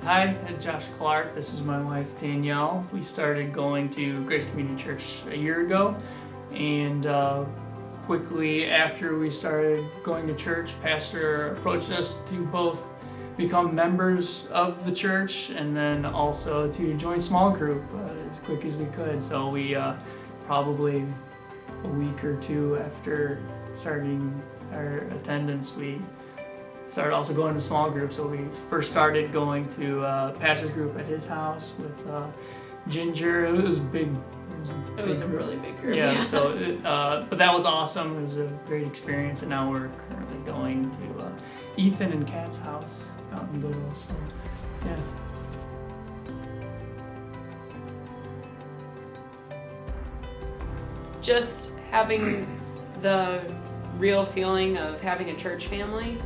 Hi, I'm Josh Clark. This is my wife, Danielle. We started going to Grace Community Church a year ago, and quickly after we started going to church, Pastor approached us to both become members of the church and then also to join small group as quick as we could. So we probably a week or two after starting our attendance, we started also going to small groups. So we first started going to pastor's group at his house with Ginger. It was big. It was a really big group. Yeah. So, but that was awesome. It was a great experience, and now we're currently going to Ethan and Kat's house out in Goodwill. So, yeah. Just having the real feeling of having a church family,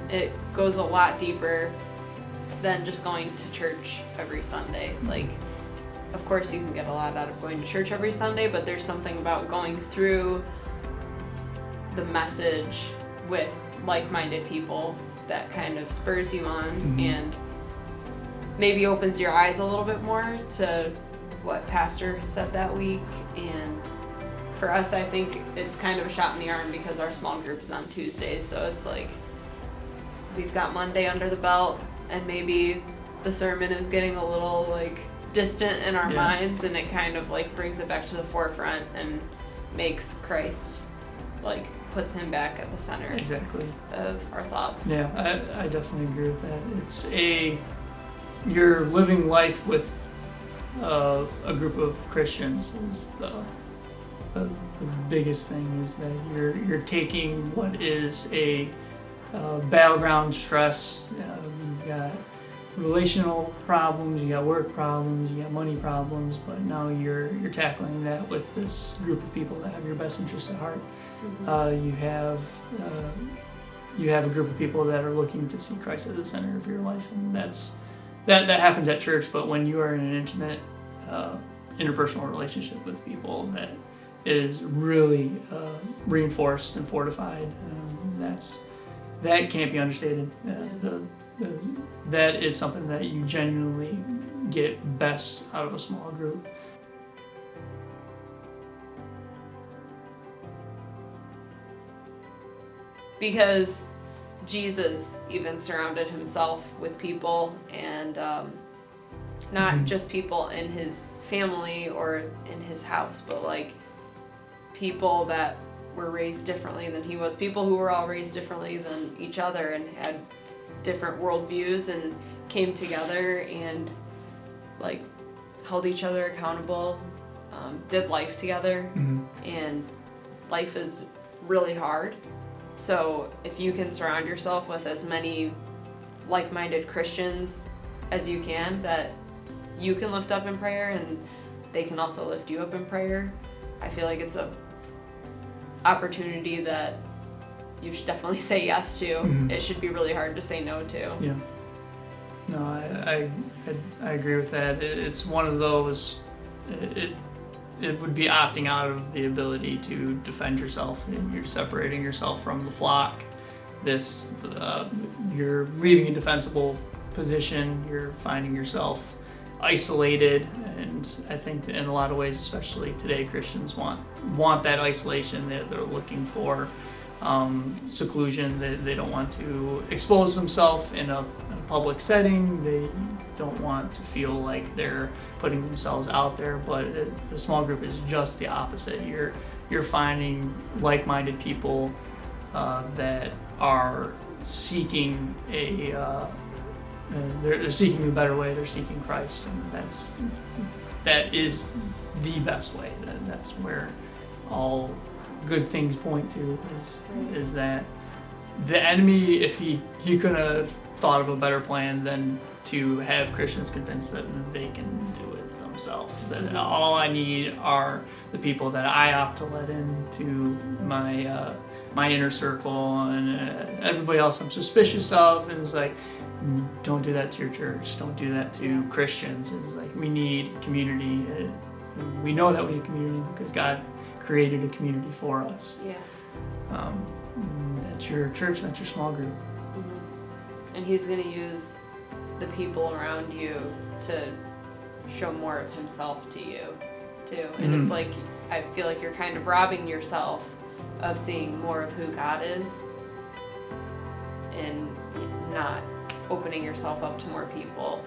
it goes a lot deeper than just going to church every Sunday. Like, of course you can get a lot out of going to church every Sunday, but there's something about going through the message with like-minded people that kind of spurs you on and maybe opens your eyes a little bit more to what Pastor said that week. And for us, I think it's kind of a shot in the arm because our small group is on Tuesdays, so it's like we've got Monday under the belt, and maybe the sermon is getting a little like distant in our minds, and it kind of like brings it back to the forefront and makes Christ, like, puts him back at the center of our thoughts. Yeah, I definitely agree with that. You're living life with a group of Christians is the biggest thing, is that you're taking what is a battleground stress. You got relational problems, you got work problems, you got money problems, but now you're tackling that with this group of people that have your best interests at heart. You have a group of people that are looking to see Christ at the center of your life, and that happens at church. But when you are in an intimate interpersonal relationship with people, that is really reinforced and fortified. That can't be understated. That is something that you genuinely get best out of a small group. Because Jesus even surrounded himself with people, and not just people in his family or in his house, but like people that were raised differently than he was, people who were all raised differently than each other and had different worldviews, and came together and like held each other accountable, did life together. And life is really hard, so if you can surround yourself with as many like-minded Christians as you can, that you can lift up in prayer and they can also lift you up in prayer, I feel like it's a opportunity that you should definitely say yes to. It should be really hard to say no to. Yeah. No, I agree with that. It's one of those. It would be opting out of the ability to defend yourself, and you're separating yourself from the flock. You're leaving a defensible position. You're finding yourself isolated, and I think in a lot of ways, especially today, Christians want that isolation. They're looking for seclusion. They don't want to expose themselves in a public setting. They don't want to feel like they're putting themselves out there. But the small group is just the opposite. You're finding like-minded people that are seeking they're seeking a better way. They're seeking Christ, and that is the best way. That's where all good things point to, is that the enemy, if he couldn't have thought of a better plan than to have Christians convinced that they can do it themselves. That all I need are the people that I opt to let into my inner circle, and everybody else I'm suspicious of. And it's like, don't do that to your church. Don't do that to Christians. It's like, we need community. We know that we need community because God created a community for us. Yeah. That's your church, that's your small group. And he's going to use the people around you to show more of himself to you too. And it's like, I feel like you're kind of robbing yourself of seeing more of who God is and not opening yourself up to more people